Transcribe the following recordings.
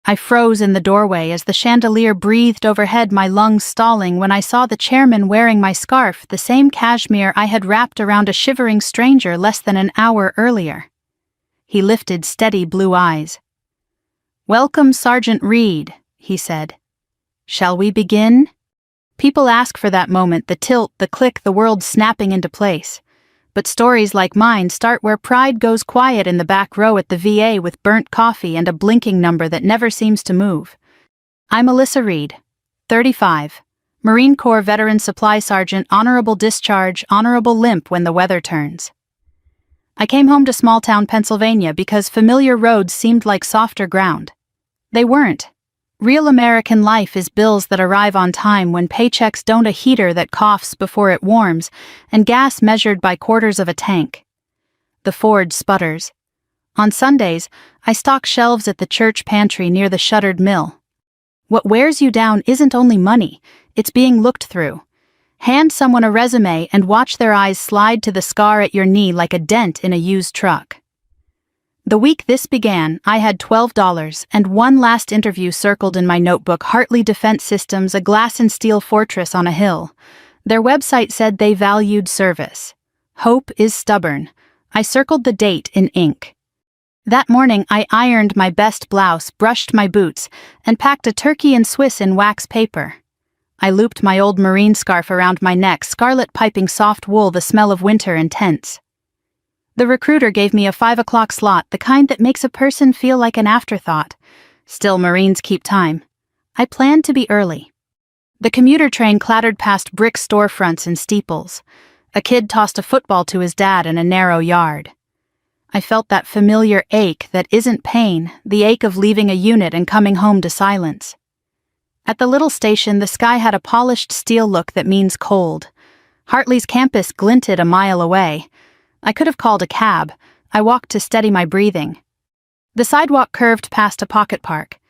I froze in the doorway as the chandelier breathed overhead, my lungs stalling when I saw the chairman wearing my scarf, the same cashmere I had wrapped around a shivering stranger less than an hour earlier. He lifted steady blue eyes. "Welcome, Sergeant Reed," he said. "Shall we begin?" People ask for that moment, the tilt, the click, the world snapping into place. But stories like mine start where pride goes quiet in the back row at the VA with burnt coffee and a blinking number that never seems to move. I'm Alyssa Reed, 35, Marine Corps Veteran Supply Sergeant, honorable discharge, honorable limp when the weather turns. I came home to small-town Pennsylvania because familiar roads seemed like softer ground. They weren't. Real American life is bills that arrive on time when paychecks don't, a heater that coughs before it warms, and gas measured by quarters of a tank. The Ford sputters. On Sundays, I stock shelves at the church pantry near the shuttered mill. What wears you down isn't only money, it's being looked through. Hand someone a resume and watch their eyes slide to the scar at your knee like a dent in a used truck. The week this began, I had $12 and one last interview circled in my notebook. Hartley Defense Systems, a glass and steel fortress on a hill. Their website said they valued service. Hope is stubborn. I circled the date in ink. That morning, I ironed my best blouse, brushed my boots, and packed a turkey and Swiss in wax paper. I looped my old Marine scarf around my neck, scarlet piping soft wool, the smell of winter intense. The recruiter gave me a 5 o'clock slot, the kind that makes a person feel like an afterthought. Still, Marines keep time. I planned to be early. The commuter train clattered past brick storefronts and steeples. A kid tossed a football to his dad in a narrow yard. I felt that familiar ache that isn't pain, the ache of leaving a unit and coming home to silence. At the little station, the sky had a polished steel look that means cold. Hartley's campus glinted a mile away. I could have called a cab. I walked to steady my breathing. The sidewalk curved past a pocket park.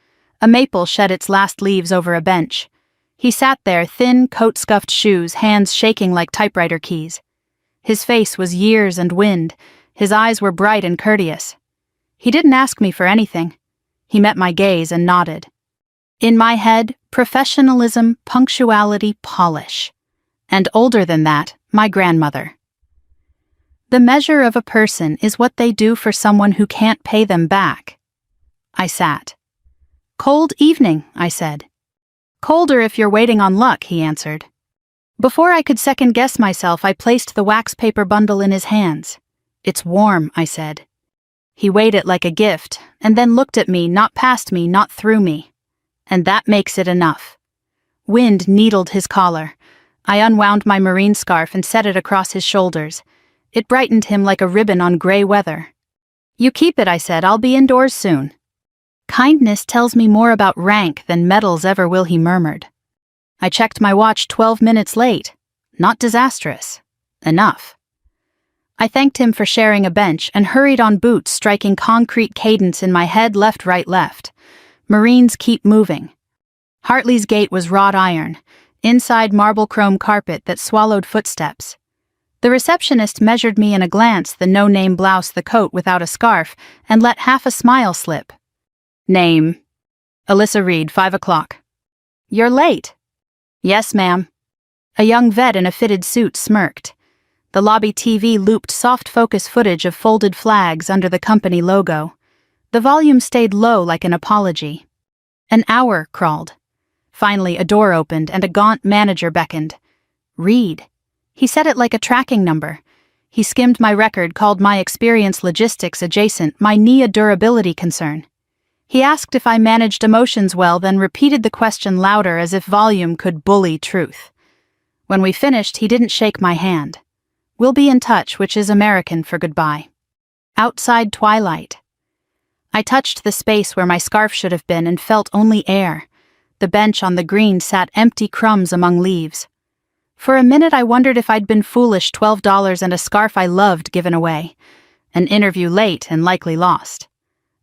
A maple shed its last leaves over a bench. He sat there, thin, coat-scuffed shoes, hands shaking like typewriter keys. His face was years and wind. His eyes were bright and courteous. He didn't ask me for anything. He met my gaze and nodded. In my head, professionalism, punctuality, polish. And older than that, my grandmother. The measure of a person is what they do for someone who can't pay them back. I sat. "Cold evening," I said. "Colder if you're waiting on luck," he answered. Before I could second-guess myself, I placed the wax paper bundle in his hands. "It's warm," I said. He weighed it like a gift, and then looked at me, not past me, not through me. And that makes it enough. Wind needled his collar. I unwound my Marine scarf and set it across his shoulders. It brightened him like a ribbon on gray weather. "You keep it," I said. "I'll be indoors soon." "Kindness tells me more about rank than medals ever will," he murmured. I checked my watch, 12 minutes late. Not disastrous. Enough. I thanked him for sharing a bench and hurried on, boots striking concrete cadence in my head, left, right, left. Marines keep moving. Hartley's gate was wrought iron, inside marble chrome carpet that swallowed footsteps. The receptionist measured me in a glance, the no-name blouse, the coat without a scarf, and let half a smile slip. "Name?" "Alyssa Reed, 5 o'clock. "You're late." "Yes, ma'am." A young vet in a fitted suit smirked. The lobby TV looped soft focus footage of folded flags under the company logo. The volume stayed low like an apology. An hour crawled. Finally, a door opened and a gaunt manager beckoned. "Reed." He said it like a tracking number. He skimmed my record, called my experience logistics adjacent, my knee a durability concern. He asked if I managed emotions well, then repeated the question louder as if volume could bully truth. When we finished, he didn't shake my hand. "We'll be in touch," which is American for goodbye. Outside twilight. I touched the space where my scarf should have been and felt only air. The bench on the green sat empty, crumbs among leaves. For a minute I wondered if I'd been foolish, $12 and a scarf I loved given away. An interview late and likely lost.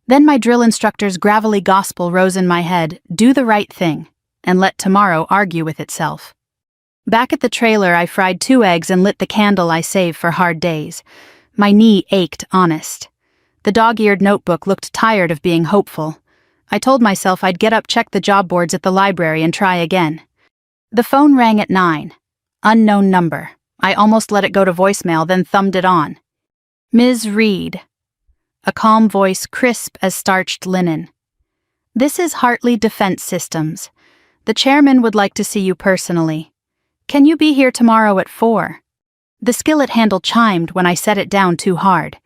Then my drill instructor's gravelly gospel rose in my head: do the right thing, and let tomorrow argue with itself. Back at the trailer, I fried 2 eggs and lit the candle I save for hard days. My knee ached, honest. The dog-eared notebook looked tired of being hopeful. I told myself I'd get up, check the job boards at the library, and try again. The phone rang at 9. Unknown number. I almost let it go to voicemail, then thumbed it on. Ms. Reed. A calm voice, crisp as starched linen. This is Hartley Defense Systems. The chairman would like to see you personally. Can you be here tomorrow at 4? The skillet handle chimed when I set it down too hard.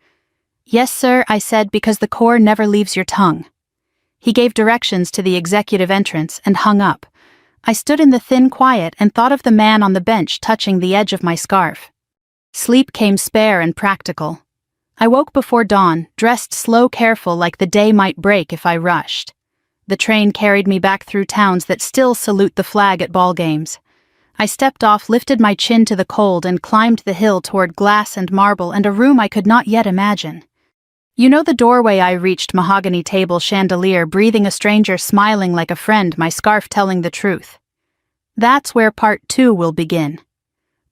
Yes, sir, I said, because the core never leaves your tongue. He gave directions to the executive entrance and hung up. I stood in the thin quiet and thought of the man on the bench touching the edge of my scarf. Sleep came spare and practical. I woke before dawn, dressed slow, careful, like the day might break if I rushed. The train carried me back through towns that still salute the flag at ball games. I stepped off, lifted my chin to the cold, and climbed the hill toward glass and marble and a room I could not yet imagine. You know the doorway I reached, mahogany table, chandelier, breathing a stranger, smiling like a friend, my scarf telling the truth. That's where part 2 will begin.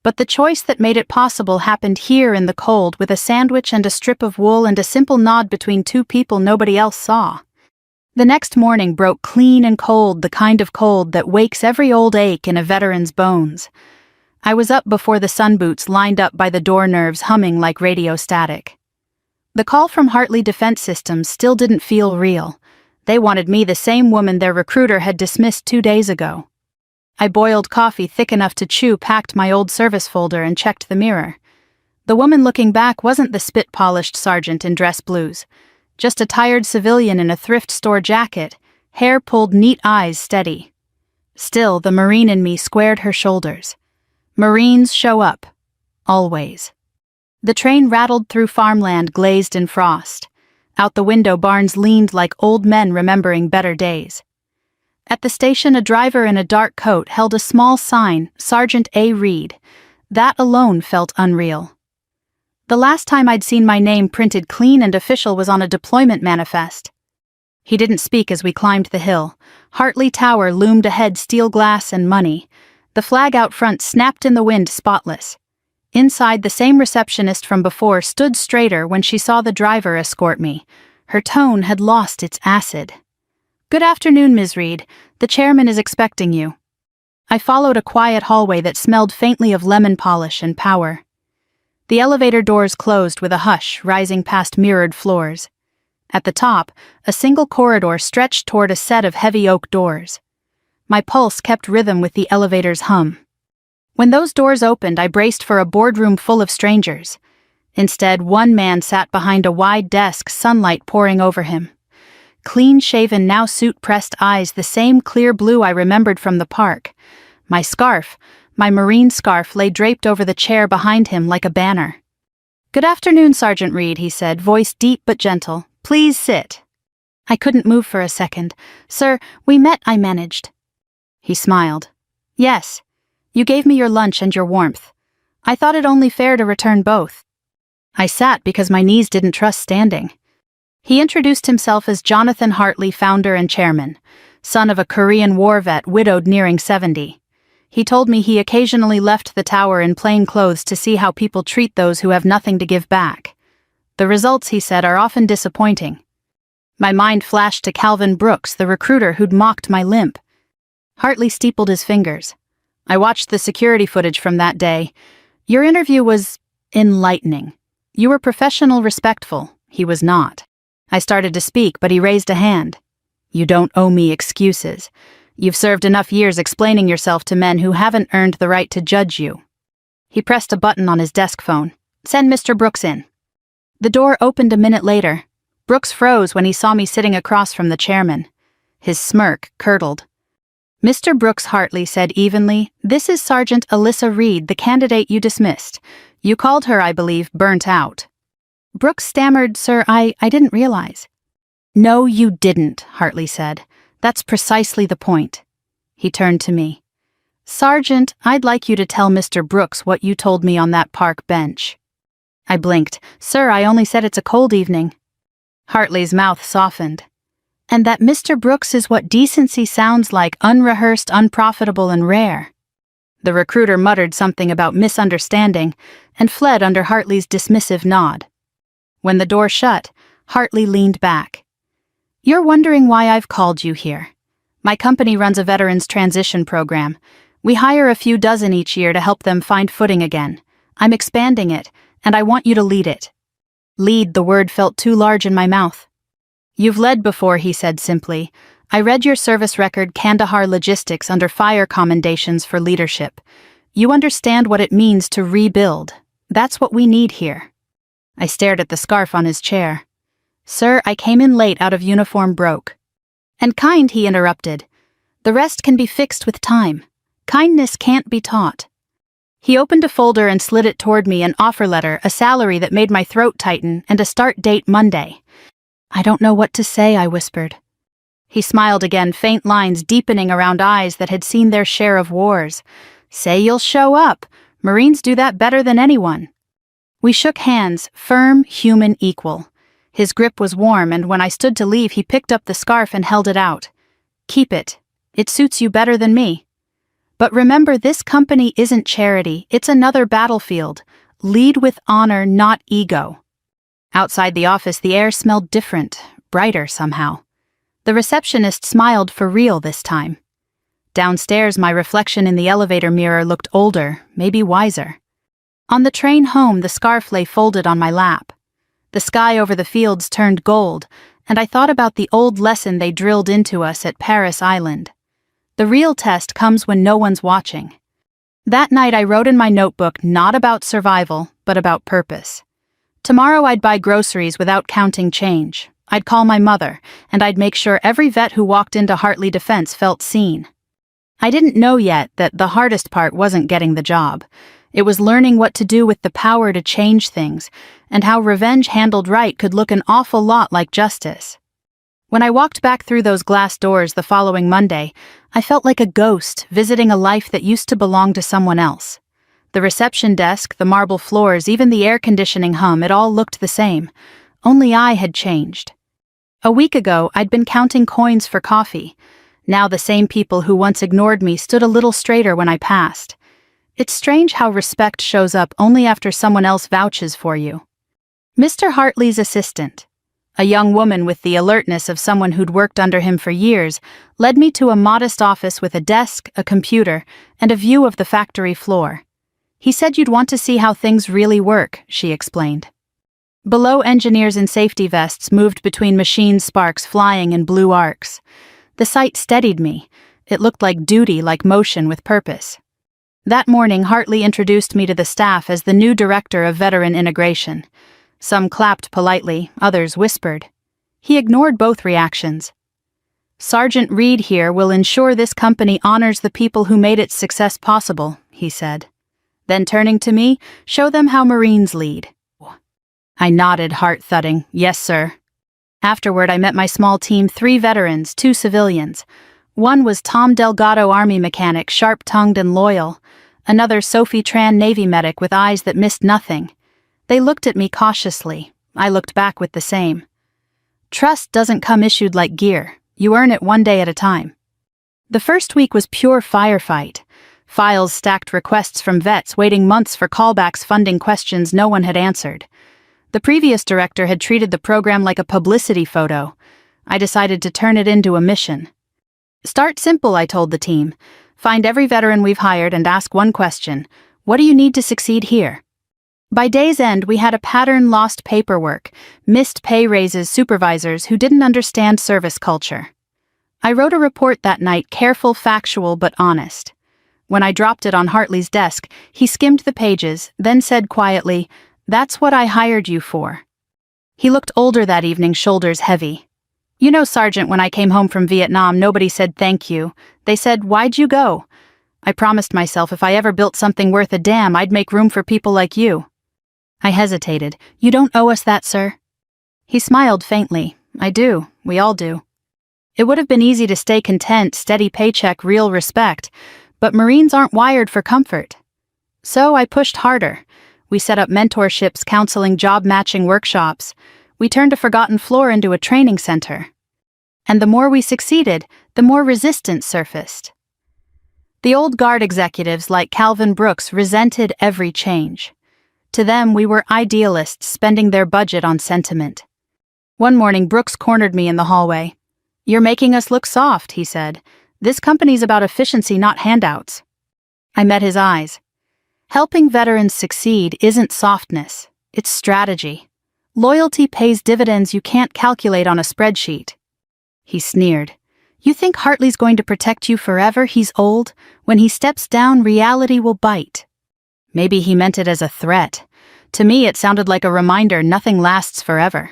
But the choice that made it possible happened here in the cold, with a sandwich and a strip of wool and a simple nod between two people nobody else saw. The next morning broke clean and cold, the kind of cold that wakes every old ache in a veteran's bones. I was up before the sunboots lined up by the door, nerves humming like radio static. The call from Hartley Defense Systems still didn't feel real. They wanted me, the same woman their recruiter had dismissed 2 days ago. I boiled coffee thick enough to chew, packed my old service folder, and checked the mirror. The woman looking back wasn't the spit-polished sergeant in dress blues. Just a tired civilian in a thrift store jacket, hair pulled neat, eyes steady. Still, the Marine in me squared her shoulders. Marines show up. Always. The train rattled through farmland glazed in frost. Out the window, barns leaned like old men remembering better days. At the station, a driver in a dark coat held a small sign, Sergeant A. Reed. That alone felt unreal. The last time I'd seen my name printed clean and official was on a deployment manifest. He didn't speak as we climbed the hill. Hartley Tower loomed ahead, steel glass and money. The flag out front snapped in the wind, spotless. Inside, the same receptionist from before stood straighter when she saw the driver escort me. Her tone had lost its acid. Good afternoon, Ms. Reed. The chairman is expecting you. I followed a quiet hallway that smelled faintly of lemon polish and power. The elevator doors closed with a hush, rising past mirrored floors. At the top, a single corridor stretched toward a set of heavy oak doors. My pulse kept rhythm with the elevator's hum. When those doors opened, I braced for a boardroom full of strangers. Instead, one man sat behind a wide desk, sunlight pouring over him. Clean-shaven, now suit-pressed eyes, the same clear blue I remembered from the park. My scarf, my Marine scarf, lay draped over the chair behind him like a banner. Good afternoon, Sergeant Reed, he said, voice deep but gentle. Please sit. I couldn't move for a second. Sir, we met, I managed. He smiled. Yes. You gave me your lunch and your warmth. I thought it only fair to return both. I sat because my knees didn't trust standing. He introduced himself as Jonathan Hartley, founder and chairman, son of a Korean War vet, widowed nearing 70. He told me he occasionally left the tower in plain clothes to see how people treat those who have nothing to give back. The results, he said, are often disappointing. My mind flashed to Calvin Brooks, the recruiter who'd mocked my limp. Hartley steepled his fingers. I watched the security footage from that day. Your interview was enlightening. You were professional, respectful. He was not. I started to speak, but he raised a hand. You don't owe me excuses. You've served enough years explaining yourself to men who haven't earned the right to judge you. He pressed a button on his desk phone. Send Mr. Brooks in. The door opened a minute later. Brooks froze when he saw me sitting across from the chairman. His smirk curdled. Mr. Brooks, Hartley said evenly, this is Sergeant Alyssa Reed, the candidate you dismissed. You called her, I believe, burnt out. Brooks stammered, Sir, I didn't realize. No, you didn't, Hartley said. That's precisely the point. He turned to me. Sergeant, I'd like you to tell Mr. Brooks what you told me on that park bench. I blinked. Sir, I only said it's a cold evening. Hartley's mouth softened. And that Mr. Brooks is what decency sounds like, unrehearsed, unprofitable, and rare. The recruiter muttered something about misunderstanding and fled under Hartley's dismissive nod. When the door shut, Hartley leaned back. You're wondering why I've called you here. My company runs a veterans transition program. We hire a few dozen each year to help them find footing again. I'm expanding it, and I want you to lead it. Lead, the word felt too large in my mouth. You've led before, he said simply. I read your service record, Kandahar Logistics, under fire commendations for leadership. You understand what it means to rebuild. That's what we need here. I stared at the scarf on his chair. Sir, I came in late out of uniform broke. And kind, he interrupted. The rest can be fixed with time. Kindness can't be taught. He opened a folder and slid it toward me, an offer letter, a salary that made my throat tighten, and a start date Monday. I don't know what to say, I whispered. He smiled again, faint lines deepening around eyes that had seen their share of wars. Say you'll show up. Marines do that better than anyone. We shook hands, firm, human, equal. His grip was warm, and when I stood to leave, he picked up the scarf and held it out. Keep it. It suits you better than me. But remember, this company isn't charity. It's another battlefield. Lead with honor, not ego. Outside the office, the air smelled different, brighter somehow. The receptionist smiled for real this time. Downstairs, my reflection in the elevator mirror looked older, maybe wiser. On the train home, the scarf lay folded on my lap. The sky over the fields turned gold, and I thought about the old lesson they drilled into us at Paris Island. The real test comes when no one's watching. That night I wrote in my notebook not about survival, but about purpose. Tomorrow I'd buy groceries without counting change. I'd call my mother, and I'd make sure every vet who walked into Hartley Defense felt seen. I didn't know yet that the hardest part wasn't getting the job. It was learning what to do with the power to change things, and how revenge handled right could look an awful lot like justice. When I walked back through those glass doors the following Monday, I felt like a ghost visiting a life that used to belong to someone else. The reception desk, the marble floors, even the air conditioning hum, it all looked the same. Only I had changed. A week ago, I'd been counting coins for coffee. Now the same people who once ignored me stood a little straighter when I passed. It's strange how respect shows up only after someone else vouches for you. Mr. Hartley's assistant, a young woman with the alertness of someone who'd worked under him for years, led me to a modest office with a desk, a computer, and a view of the factory floor. He said you'd want to see how things really work, she explained. Below, engineers in safety vests moved between machine sparks flying in blue arcs. The sight steadied me. It looked like duty, like motion with purpose. That morning, Hartley introduced me to the staff as the new director of veteran integration. Some clapped politely, others whispered. He ignored both reactions. Sergeant Reed here will ensure this company honors the people who made its success possible, he said. Then turning to me, show them how Marines lead. I nodded, heart thudding, yes, sir. Afterward, I met my small team, 3 veterans, 2 civilians. One was Tom Delgado, Army mechanic, sharp-tongued and loyal. Another Sophie Tran, Navy medic with eyes that missed nothing. They looked at me cautiously. I looked back with the same. Trust doesn't come issued like gear. You earn it one day at a time. The first week was pure firefight. Files stacked requests from vets waiting months for callbacks funding questions no one had answered. The previous director had treated the program like a publicity photo. I decided to turn it into a mission. Start simple, I told the team. Find every veteran we've hired and ask one question. What do you need to succeed here? By day's end, we had a pattern: lost paperwork, missed pay raises, supervisors who didn't understand service culture. I wrote a report that night, careful, factual, but honest. When I dropped it on Hartley's desk, he skimmed the pages, then said quietly, "That's what I hired you for." He looked older that evening, shoulders heavy. You know, Sergeant, when I came home from Vietnam, nobody said thank you. They said, "Why'd you go?" I promised myself if I ever built something worth a damn, I'd make room for people like you. I hesitated. You don't owe us that, sir. He smiled faintly. I do. We all do. It would have been easy to stay content, steady paycheck, real respect, but Marines aren't wired for comfort. So I pushed harder. We set up mentorships, counseling, job-matching workshops. We turned a forgotten floor into a training center. And the more we succeeded, the more resistance surfaced. The old guard executives like Calvin Brooks resented every change. To them, we were idealists spending their budget on sentiment. One morning, Brooks cornered me in the hallway. "You're making us look soft," he said. "This company's about efficiency, not handouts." I met his eyes. Helping veterans succeed isn't softness, it's strategy. Loyalty pays dividends you can't calculate on a spreadsheet. He sneered. "You think Hartley's going to protect you forever? He's old. When he steps down, reality will bite." Maybe he meant it as a threat. To me, it sounded like a reminder nothing lasts forever.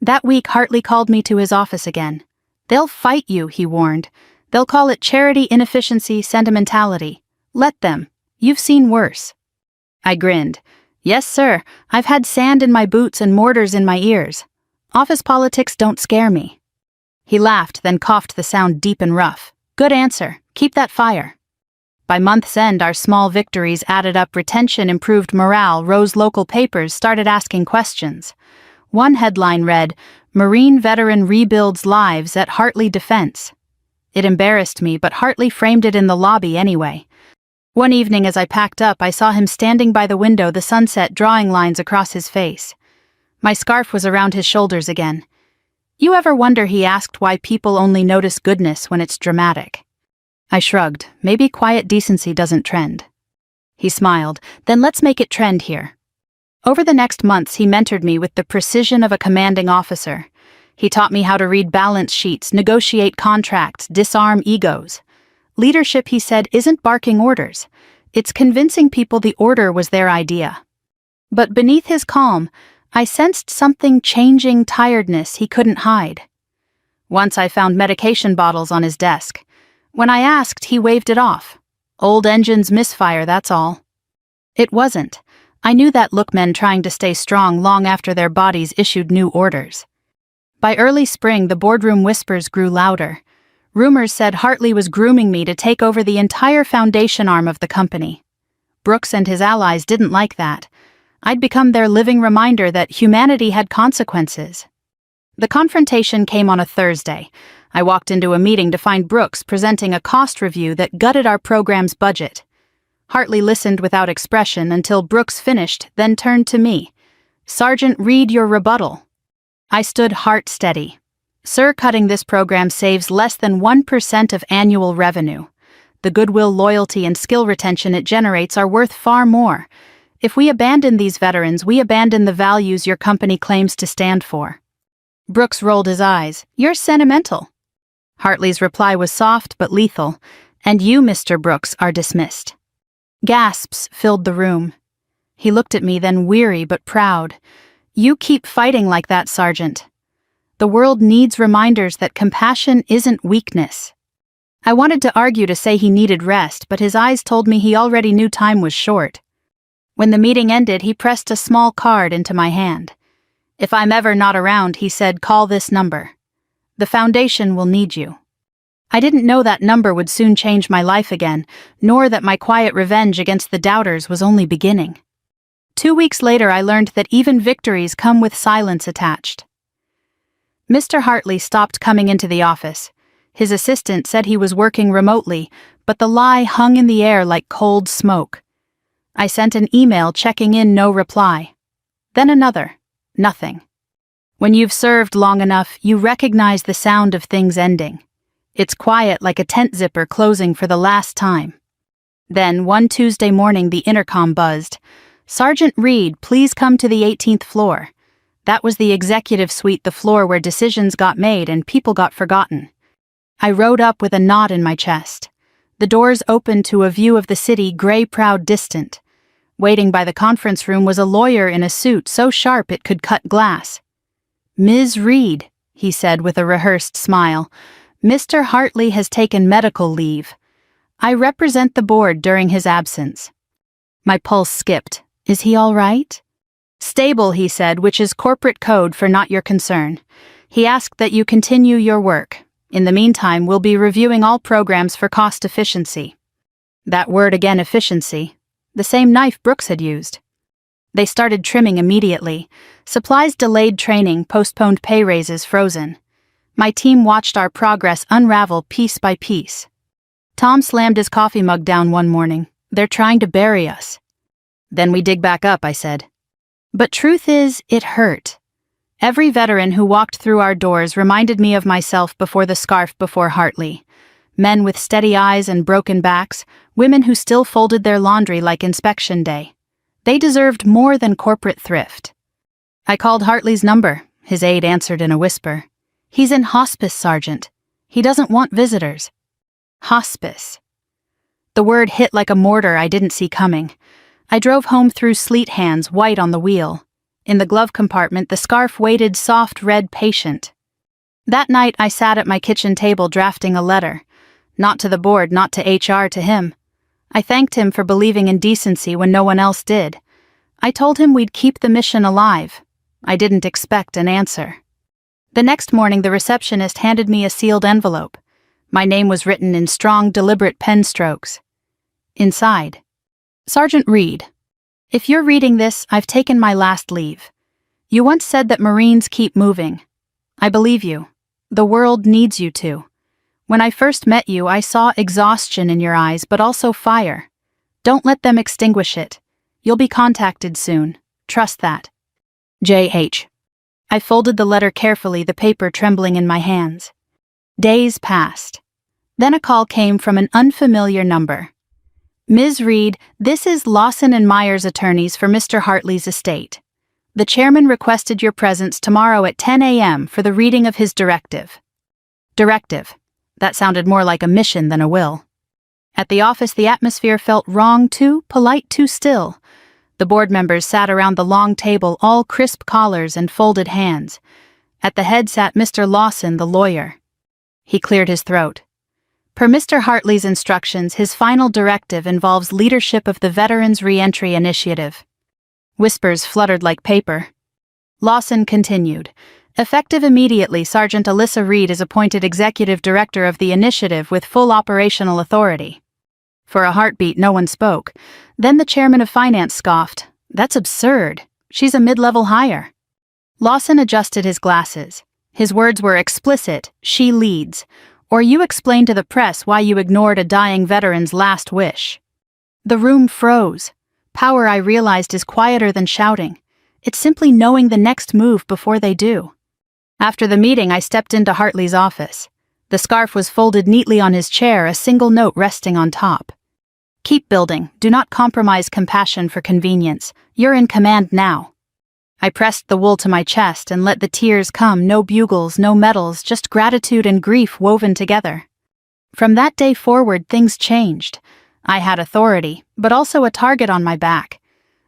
That week, Hartley called me to his office again. "They'll fight you," he warned. "They'll call it charity, inefficiency, sentimentality. Let them. You've seen worse." I grinned. "Yes, sir. I've had sand in my boots and mortars in my ears. Office politics don't scare me." He laughed, then coughed, the sound deep and rough. "Good answer. Keep that fire." By month's end, our small victories added up. Retention improved, morale rose, local papers started asking questions. One headline read, "Marine Veteran Rebuilds Lives at Hartley Defense." It embarrassed me, but Hartley framed it in the lobby anyway. One evening as I packed up, I saw him standing by the window, the sunset drawing lines across his face. My scarf was around his shoulders again. "You ever wonder," he asked, "why people only notice goodness when it's dramatic?" I shrugged. Maybe quiet decency doesn't trend. He smiled. "Then let's make it trend here." Over the next months, he mentored me with the precision of a commanding officer. He taught me how to read balance sheets, negotiate contracts, disarm egos. Leadership, he said, isn't barking orders. It's convincing people the order was their idea. But beneath his calm, I sensed something changing, tiredness he couldn't hide. Once I found medication bottles on his desk. When I asked, he waved it off. "Old engines misfire, that's all." It wasn't. I knew that look, men trying to stay strong long after their bodies issued new orders. By early spring, the boardroom whispers grew louder. Rumors said Hartley was grooming me to take over the entire foundation arm of the company. Brooks and his allies didn't like that. I'd become their living reminder that humanity had consequences. The confrontation came on a Thursday. I walked into a meeting to find Brooks presenting a cost review that gutted our program's budget. Hartley listened without expression until Brooks finished, then turned to me. "Sergeant, read your rebuttal." I stood heart steady. "Sir, cutting this program saves less than 1% of annual revenue. The goodwill, loyalty, and skill retention it generates are worth far more. If we abandon these veterans, we abandon the values your company claims to stand for." Brooks rolled his eyes. "You're sentimental." Hartley's reply was soft but lethal. "And you, Mr. Brooks, are dismissed." Gasps filled the room. He looked at me, then weary but proud. "You keep fighting like that, Sergeant. The world needs reminders that compassion isn't weakness." I wanted to argue to say he needed rest, but his eyes told me he already knew time was short. When the meeting ended, he pressed a small card into my hand. "If I'm ever not around," he said, "call this number. The foundation will need you." I didn't know that number would soon change my life again, nor that my quiet revenge against the doubters was only beginning. 2 weeks later, I learned that even victories come with silence attached. Mr. Hartley stopped coming into the office. His assistant said he was working remotely, but the lie hung in the air like cold smoke. I sent an email checking in, no reply. Then another. Nothing. When you've served long enough, you recognize the sound of things ending. It's quiet, like a tent zipper closing for the last time. Then, one Tuesday morning, the intercom buzzed. "Sergeant Reed, please come to the 18th floor." That was the executive suite, the floor where decisions got made and people got forgotten. I rode up with a knot in my chest. The doors opened to a view of the city, gray, proud, distant. Waiting by the conference room was a lawyer in a suit so sharp it could cut glass. "Ms. Reed," he said with a rehearsed smile, "Mr. Hartley has taken medical leave. I represent the board during his absence." My pulse skipped. "Is he all right?" "Stable," he said, which is corporate code for not your concern. He asked that you continue your work. In the meantime, we'll be reviewing all programs for cost efficiency. That word again, efficiency. The same knife Brooks had used. They started trimming immediately. Supplies delayed, training, postponed, pay raises frozen. My team watched our progress unravel piece by piece. Tom slammed his coffee mug down one morning. "They're trying to bury us." "Then we dig back up," I said. But truth is, it hurt. Every veteran who walked through our doors reminded me of myself before the scarf before Hartley. Men with steady eyes and broken backs, women who still folded their laundry like inspection day. They deserved more than corporate thrift. I called Hartley's number. His aide answered in a whisper. "He's in hospice, Sergeant. He doesn't want visitors." Hospice. The word hit like a mortar I didn't see coming. I drove home through sleet hands, white on the wheel. In the glove compartment, the scarf waited, soft, red, patient. That night, I sat at my kitchen table drafting a letter. Not to the board, not to HR, to him. I thanked him for believing in decency when no one else did. I told him we'd keep the mission alive. I didn't expect an answer. The next morning, the receptionist handed me a sealed envelope. My name was written in strong, deliberate pen strokes. Inside, Sergeant Reed, if you're reading this, I've taken my last leave. You once said that Marines keep moving. I believe you. The world needs you to. When I first met you, I saw exhaustion in your eyes, but also fire. Don't let them extinguish it. You'll be contacted soon. Trust that. J.H. I folded the letter carefully, the paper trembling in my hands. Days passed. Then a call came from an unfamiliar number. Ms. Reed, this is Lawson and Myers attorneys for Mr. Hartley's estate. The chairman requested your presence tomorrow at 10 a.m. for the reading of his directive. Directive. That sounded more like a mission than a will. At the office, the atmosphere felt wrong, too polite, too still. The board members sat around the long table, all crisp collars and folded hands. At the head sat Mr. Lawson, the lawyer. He cleared his throat. Per Mr. Hartley's instructions, his final directive involves leadership of the Veterans Reentry Initiative. Whispers fluttered like paper. Lawson continued. Effective immediately, Sergeant Alyssa Reed is appointed Executive Director of the initiative with full operational authority. For a heartbeat, no one spoke. Then the chairman of finance scoffed. That's absurd. She's a mid-level hire. Lawson adjusted his glasses. His words were explicit. She leads. Or you explain to the press why you ignored a dying veteran's last wish. The room froze. Power, I realized, is quieter than shouting. It's simply knowing the next move before they do. After the meeting, I stepped into Hartley's office. The scarf was folded neatly on his chair, a single note resting on top. Keep building. Do not compromise compassion for convenience. You're in command now. I pressed the wool to my chest and let the tears come, no bugles, no medals, just gratitude and grief woven together. From that day forward, things changed. I had authority, but also a target on my back.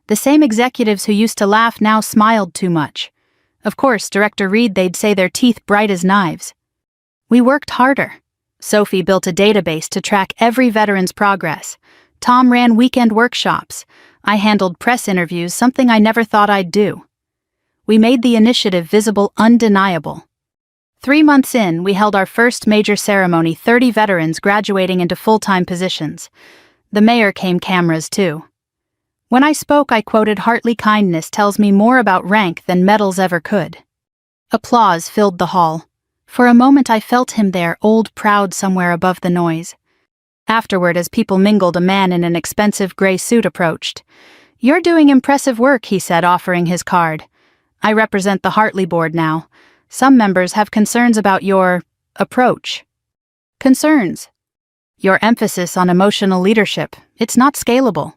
The same executives who used to laugh now smiled too much. Of course, Director Reed, they'd say their teeth bright as knives. We worked harder. Sophie built a database to track every veteran's progress. Tom ran weekend workshops. I handled press interviews, something I never thought I'd do. We made the initiative visible, undeniable. 3 months in, we held our first major ceremony, 30 veterans graduating into full-time positions. The mayor came cameras too. When I spoke, I quoted, "Hartley kindness tells me more about rank than medals ever could." Applause filled the hall. For a moment I felt him there, old proud somewhere above the noise. Afterward, as people mingled, a man in an expensive gray suit approached. "You're doing impressive work," he said, offering his card. "I represent the Hartley board now. Some members have concerns about your approach." "Concerns?" "Your emphasis on emotional leadership. It's not scalable."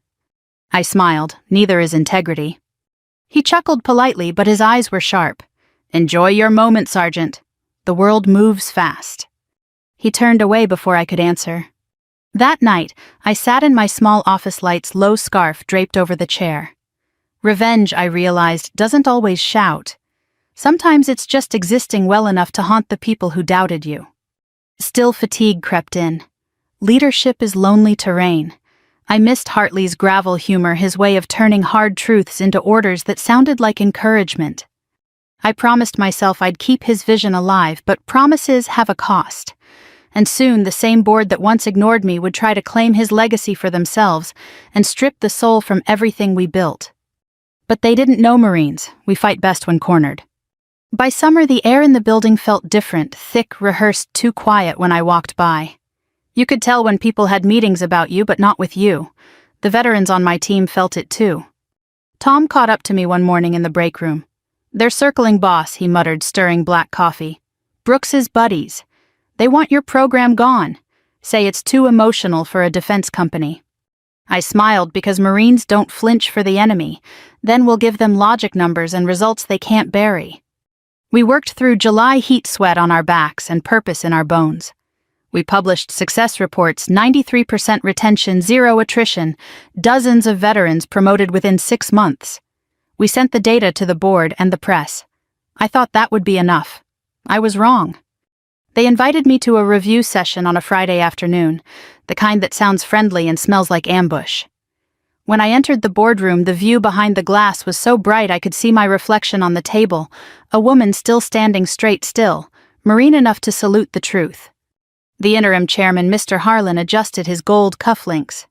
I smiled. Neither is integrity. He chuckled politely, but his eyes were sharp. "Enjoy your moment, Sergeant. The world moves fast." He turned away before I could answer. That night, I sat in my small office light's low scarf draped over the chair. Revenge, I realized, doesn't always shout. Sometimes it's just existing well enough to haunt the people who doubted you. Still, fatigue crept in. Leadership is lonely terrain. I missed Hartley's gravel humor, his way of turning hard truths into orders that sounded like encouragement. I promised myself I'd keep his vision alive, but promises have a cost. And soon the same board that once ignored me would try to claim his legacy for themselves and strip the soul from everything we built. But they didn't know Marines. We fight best when cornered. By summer, the air in the building felt different, thick, rehearsed, too quiet when I walked by. You could tell when people had meetings about you, but not with you. The veterans on my team felt it too. Tom caught up to me one morning in the break room. "They're circling boss," he muttered, stirring black coffee. "Brooks's buddies. They want your program gone. Say it's too emotional for a defense company." I smiled because Marines don't flinch for the enemy. Then we'll give them logic numbers and results they can't bury. We worked through July heat sweat on our backs and purpose in our bones. We published success reports, 93% retention, 0 attrition, dozens of veterans promoted within 6 months. We sent the data to the board and the press. I thought that would be enough. I was wrong. They invited me to a review session on a Friday afternoon, the kind that sounds friendly and smells like ambush. When I entered the boardroom, the view behind the glass was so bright I could see my reflection on the table, a woman still standing straight still, Marine enough to salute the truth. The interim chairman, Mr. Harlan, adjusted his gold cufflinks.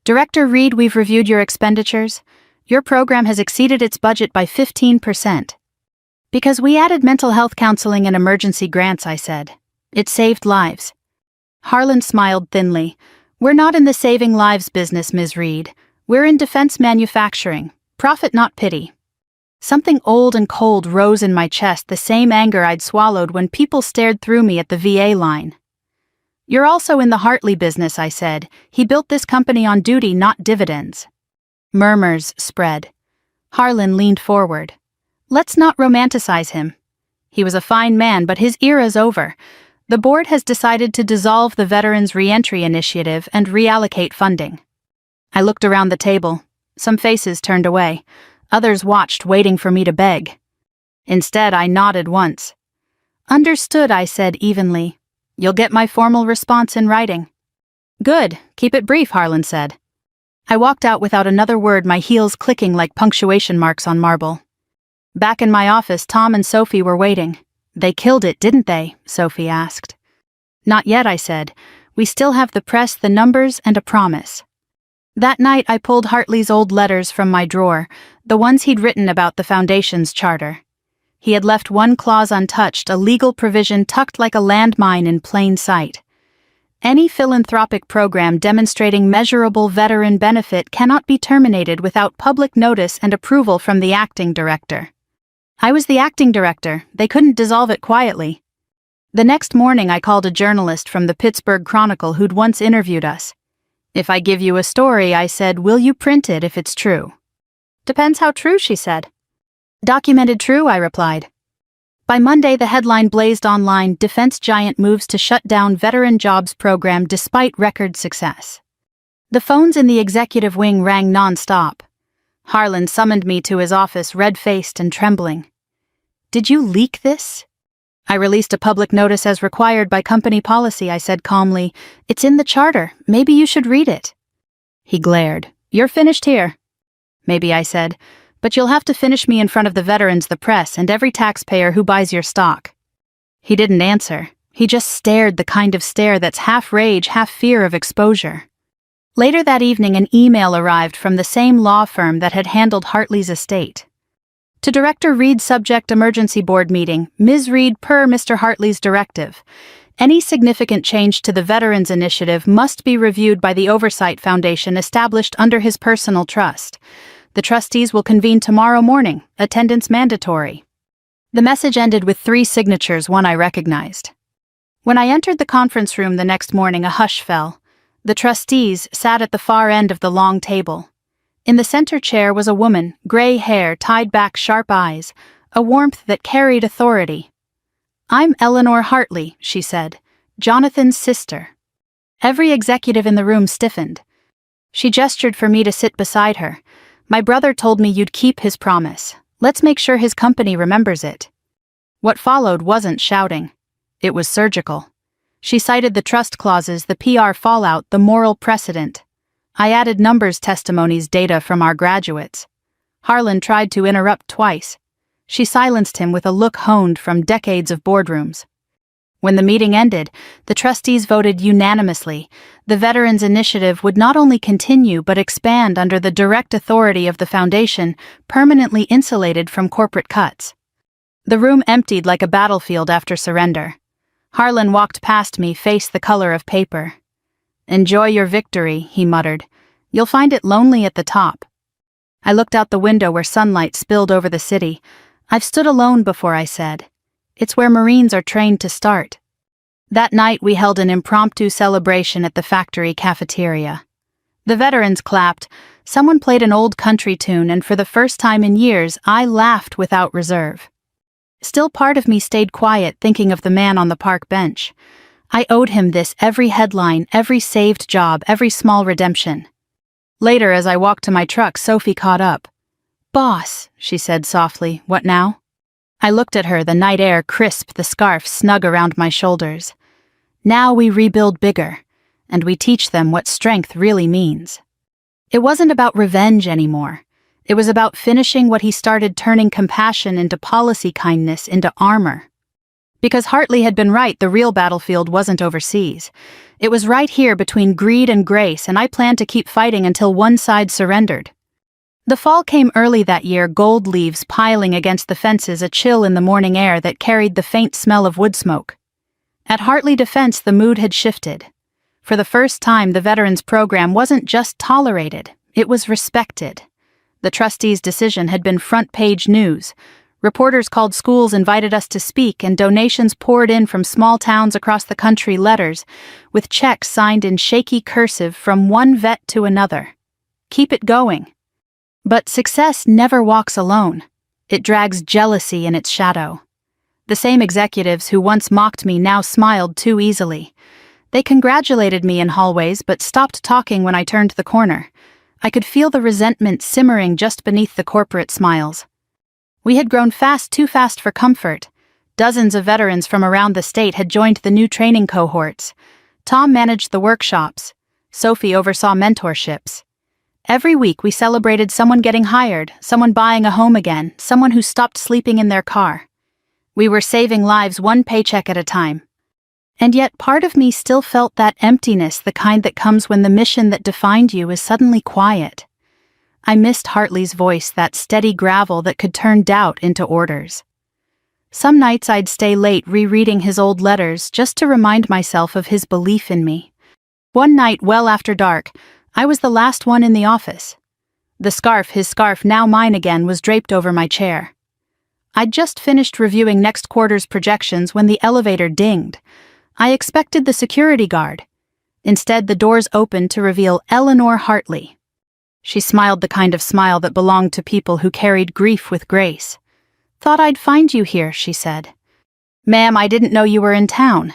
"Director Reed, we've reviewed your expenditures. Your program has exceeded its budget by 15%. "Because we added mental health counseling and emergency grants," I said. "It saved lives." Harlan smiled thinly. "We're not in the saving lives business, Ms. Reed. We're in defense manufacturing. Profit, not pity." Something old and cold rose in my chest, the same anger I'd swallowed when people stared through me at the VA line. "You're also in the Hartley business," I said. "He built this company on duty, not dividends." Murmurs spread. Harlan leaned forward. "Let's not romanticize him. He was a fine man, but his era's over. The board has decided to dissolve the Veterans Reentry Initiative and reallocate funding." I looked around the table. Some faces turned away. Others watched, waiting for me to beg. Instead, I nodded once. "Understood," I said evenly. "You'll get my formal response in writing." "Good. Keep it brief," Harlan said. I walked out without another word, my heels clicking like punctuation marks on marble. Back in my office, Tom and Sophie were waiting. "They killed it, didn't they?" Sophie asked. "Not yet," I said. "We still have the press, the numbers, and a promise." That night, I pulled Hartley's old letters from my drawer, the ones he'd written about the Foundation's charter. He had left one clause untouched, a legal provision tucked like a landmine in plain sight. Any philanthropic program demonstrating measurable veteran benefit cannot be terminated without public notice and approval from the acting director. I was the acting director. They couldn't dissolve it quietly. The next morning, I called a journalist from the Pittsburgh Chronicle who'd once interviewed us. "If I give you a story," I said, "will you print it if it's true?" "Depends how true," she said. "Documented true," I replied. By Monday, the headline blazed online, "Defense Giant Moves to Shut Down Veteran Jobs Program Despite Record Success." The phones in the executive wing rang non-stop. Harlan summoned me to his office, red-faced and trembling. "Did you leak this?" "I released a public notice as required by company policy," I said calmly. "It's in the charter. Maybe you should read it." He glared. "You're finished here." "Maybe," I said, "but you'll have to finish me in front of the veterans, the press, and every taxpayer who buys your stock." He didn't answer. He just stared, the kind of stare that's half rage, half fear of exposure. Later that evening, an email arrived from the same law firm that had handled Hartley's estate. "To Director Reed, subject emergency board meeting. Ms. Reed, per Mr. Hartley's directive. Any significant change to the Veterans Initiative must be reviewed by the Oversight Foundation established under his personal trust. The trustees will convene tomorrow morning. Attendance mandatory." The message ended with 3 signatures, one I recognized. When I entered the conference room the next morning, a hush fell. The trustees sat at the far end of the long table. In the center chair was a woman, gray hair, tied back, sharp eyes, a warmth that carried authority. "I'm Eleanor Hartley," she said, "Jonathan's sister." Every executive in the room stiffened. She gestured for me to sit beside her. "My brother told me you'd keep his promise. Let's make sure his company remembers it." What followed wasn't shouting. It was surgical. She cited the trust clauses, the PR fallout, the moral precedent. I added numbers, testimonies, data from our graduates. Harlan tried to interrupt twice. She silenced him with a look honed from decades of boardrooms. When the meeting ended, the trustees voted unanimously. The Veterans Initiative would not only continue but expand under the direct authority of the Foundation, permanently insulated from corporate cuts. The room emptied like a battlefield after surrender. Harlan walked past me, face the color of paper. "Enjoy your victory," he muttered. "You'll find it lonely at the top." I looked out the window where sunlight spilled over the city. I've stood alone before, I said. It's where Marines are trained to start. That night we held an impromptu celebration at the factory cafeteria. The veterans clapped, someone played an old country tune, and for the first time in years I laughed without reserve. Still, part of me stayed quiet, thinking of the man on the park bench. I owed him this: every headline, every saved job, every small redemption. Later, as I walked to my truck, Sophie caught up. "Boss," she said softly, "what now?" I looked at her, the night air crisp, the scarf snug around my shoulders. "Now we rebuild bigger, and we teach them what strength really means." It wasn't about revenge anymore. It was about finishing what he started, turning compassion into policy, kindness into armor. Because Hartley had been right, the real battlefield wasn't overseas. It was right here between greed and grace, and I planned to keep fighting until one side surrendered. The fall came early that year, gold leaves piling against the fences, a chill in the morning air that carried the faint smell of wood smoke. At Hartley Defense, the mood had shifted. For the first time, the veterans program wasn't just tolerated, it was respected. The trustees' decision had been front-page news. Reporters called schools, invited us to speak, and donations poured in from small towns across the country, letters with checks signed in shaky cursive from one vet to another. Keep it going. But success never walks alone. It drags jealousy in its shadow. The same executives who once mocked me now smiled too easily. They congratulated me in hallways but stopped talking when I turned the corner. I could feel the resentment simmering just beneath the corporate smiles. We had grown fast, too fast for comfort. Dozens of veterans from around the state had joined the new training cohorts. Tom managed the workshops. Sophie oversaw mentorships. Every week we celebrated someone getting hired, someone buying a home again, someone who stopped sleeping in their car. We were saving lives one paycheck at a time. And yet part of me still felt that emptiness, the kind that comes when the mission that defined you is suddenly quiet. I missed Hartley's voice, that steady gravel that could turn doubt into orders. Some nights I'd stay late rereading his old letters just to remind myself of his belief in me. One night, well after dark, I was the last one in the office. The scarf, his scarf, now mine again, was draped over my chair. I'd just finished reviewing next quarter's projections when the elevator dinged. I expected the security guard. Instead, the doors opened to reveal Eleanor Hartley. She smiled the kind of smile that belonged to people who carried grief with grace. "Thought I'd find you here," she said. "Ma'am, I didn't know you were in town."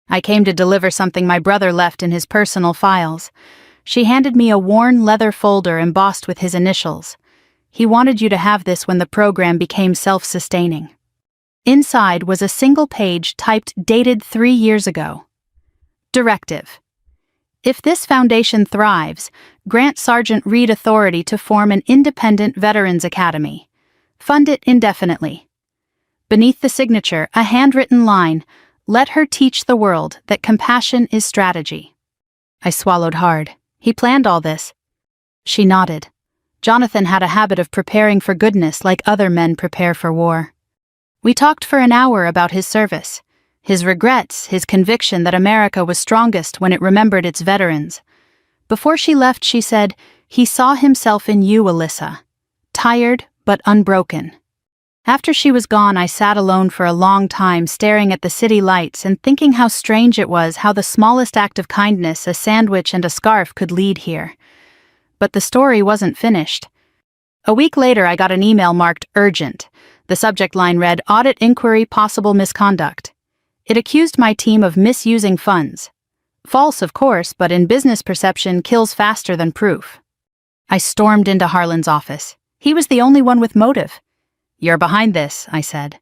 "I came to deliver something my brother left in his personal files." She handed me a worn leather folder embossed with his initials. "He wanted you to have this when the program became self-sustaining." Inside was a single page typed, dated 3 years ago. Directive. If this foundation thrives, grant Sergeant Reed authority to form an independent Veterans Academy. Fund it indefinitely. Beneath the signature, a handwritten line, "Let her teach the world that compassion is strategy." I swallowed hard. He planned all this. She nodded. Jonathan had a habit of preparing for goodness like other men prepare for war. We talked for an hour about his service, his regrets, his conviction that America was strongest when it remembered its veterans. Before she left, she said, "He saw himself in you, Alyssa. Tired, but unbroken." After she was gone, I sat alone for a long time, staring at the city lights and thinking how strange it was how the smallest act of kindness, a sandwich and a scarf, could lead here. But the story wasn't finished. A week later, I got an email marked urgent. The subject line read, "Audit inquiry, possible misconduct." It accused my team of misusing funds. False, of course, but in business perception kills faster than proof. I stormed into Harlan's office. He was the only one with motive. "You're behind this," I said.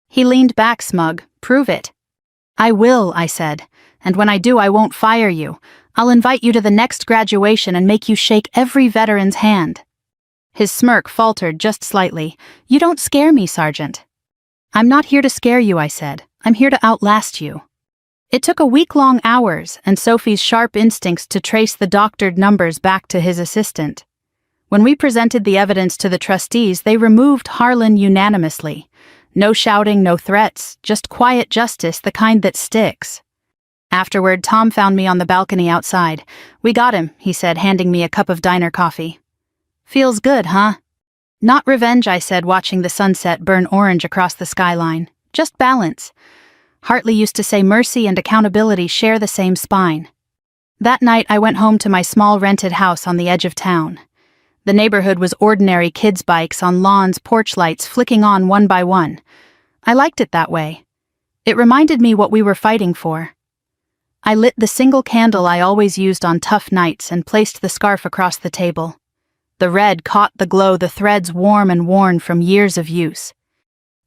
He leaned back, smug. "Prove it." "I will," I said, "and when I do, I won't fire you. I'll invite you to the next graduation and make you shake every veteran's hand." His smirk faltered just slightly. "You don't scare me, Sergeant." "I'm not here to scare you," I said. "I'm here to outlast you." It took a week-long hours and Sophie's sharp instincts to trace the doctored numbers back to his assistant. When we presented the evidence to the trustees, they removed Harlan unanimously. No shouting, no threats, just quiet justice, the kind that sticks. Afterward, Tom found me on the balcony outside. "We got him," he said, handing me a cup of diner coffee. "Feels good, huh?" Not revenge, I said, watching the sunset burn orange across the skyline. Just balance. Hartley used to say mercy and accountability share the same spine. That night, I went home to my small rented house on the edge of town. The neighborhood was ordinary kids' bikes on lawns, porch lights flicking on one by one. I liked it that way. It reminded me what we were fighting for. I lit the single candle I always used on tough nights and placed the scarf across the table. The red caught the glow, the threads warm and worn from years of use.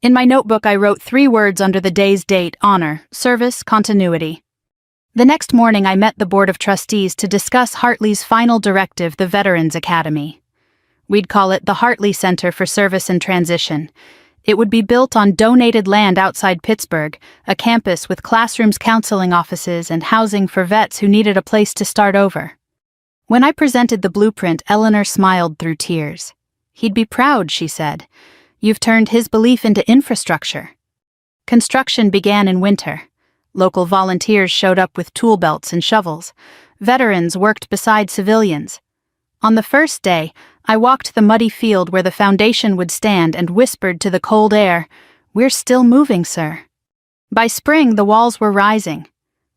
In my notebook, I wrote 3 words under the day's date: honor, service, continuity. The next morning, I met the Board of Trustees to discuss Hartley's final directive, the Veterans Academy. We'd call it the Hartley Center for Service and Transition. It would be built on donated land outside Pittsburgh, a campus with classrooms, counseling offices, and housing for vets who needed a place to start over. When I presented the blueprint, Eleanor smiled through tears. "He'd be proud," she said. "You've turned his belief into infrastructure." Construction began in winter. Local volunteers showed up with tool belts and shovels. Veterans worked beside civilians. On the first day, I walked the muddy field where the foundation would stand and whispered to the cold air, "We're still moving, sir." By spring, the walls were rising.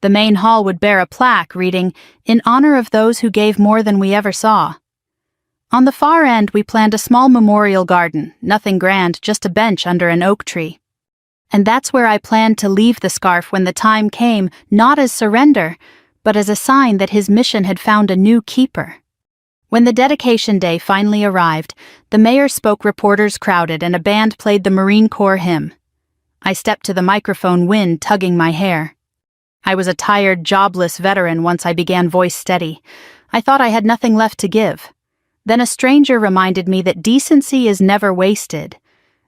The main hall would bear a plaque reading, "In honor of those who gave more than we ever saw." On the far end, we planned a small memorial garden, nothing grand, just a bench under an oak tree. And that's where I planned to leave the scarf when the time came, not as surrender, but as a sign that his mission had found a new keeper. When the dedication day finally arrived, the mayor spoke, reporters crowded, and a band played the Marine Corps hymn. I stepped to the microphone, wind tugging my hair. I was a tired, jobless veteran once I began, voice steady. I thought I had nothing left to give. Then a stranger reminded me that decency is never wasted.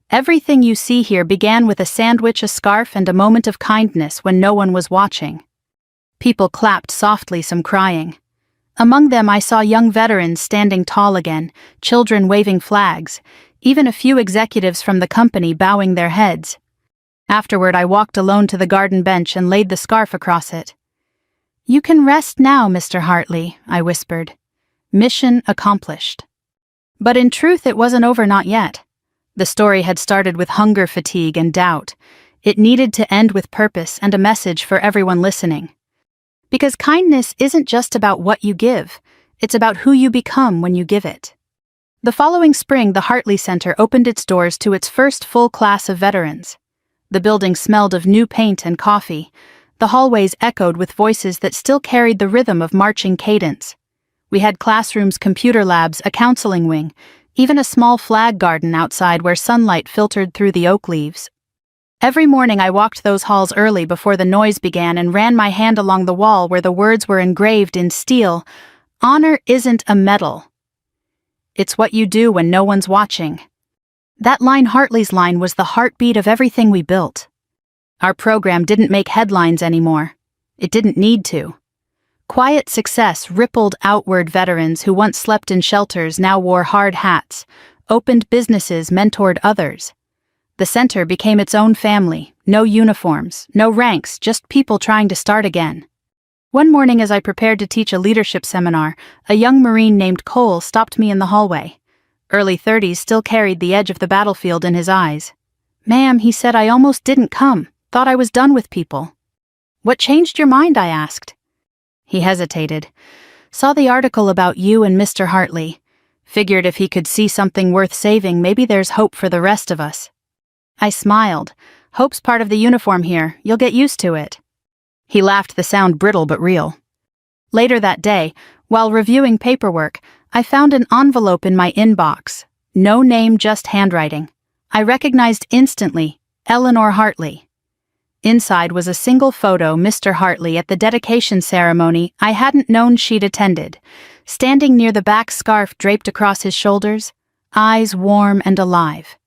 Everything you see here began with a sandwich, a scarf, and a moment of kindness when no one was watching. People clapped softly, some crying. Among them I saw young veterans standing tall again, children waving flags, even a few executives from the company bowing their heads. Afterward, I walked alone to the garden bench and laid the scarf across it. "You can rest now, Mr. Hartley," I whispered. "Mission accomplished." But in truth, it wasn't over, not yet. The story had started with hunger, fatigue, and doubt. It needed to end with purpose and a message for everyone listening. Because kindness isn't just about what you give, it's about who you become when you give it. The following spring, the Hartley Center opened its doors to its first full class of veterans. The building smelled of new paint and coffee. The hallways echoed with voices that still carried the rhythm of marching cadence. We had classrooms, computer labs, a counseling wing, even a small flag garden outside where sunlight filtered through the oak leaves. Every morning I walked those halls early before the noise began and ran my hand along the wall where the words were engraved in steel. "Honor isn't a medal. It's what you do when no one's watching." That line, Hartley's line, was the heartbeat of everything we built. Our program didn't make headlines anymore. It didn't need to. Quiet success rippled outward. Veterans who once slept in shelters now wore hard hats, opened businesses, mentored others. The center became its own family, no uniforms, no ranks, just people trying to start again. One morning as I prepared to teach a leadership seminar, a young Marine named Cole stopped me in the hallway. Early 30s, still carried the edge of the battlefield in his eyes. "Ma'am," he said, "I almost didn't come. Thought I was done with people." "What changed your mind?" I asked. He hesitated. "Saw the article about you and Mr. Hartley. Figured if he could see something worth saving, maybe there's hope for the rest of us." I smiled. "Hope's part of the uniform here. You'll get used to it." He laughed, the sound brittle but real. Later that day, while reviewing paperwork, I found an envelope in my inbox. No name, just handwriting. I recognized instantly, Eleanor Hartley. Inside was a single photo, Mr. Hartley at the dedication ceremony I hadn't known she'd attended, standing near the back, scarf draped across his shoulders, eyes warm and alive.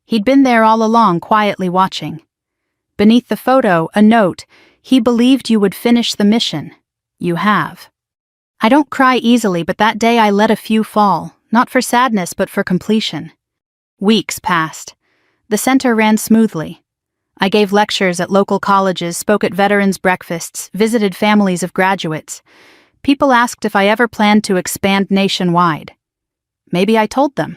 He'd been there all along, quietly watching. Beneath the photo, a note, "He believed you would finish the mission. You have." I don't cry easily, but that day I let a few fall, not for sadness but for completion. Weeks passed. The center ran smoothly. I gave lectures at local colleges, spoke at veterans' breakfasts, visited families of graduates. People asked if I ever planned to expand nationwide. Maybe I told them.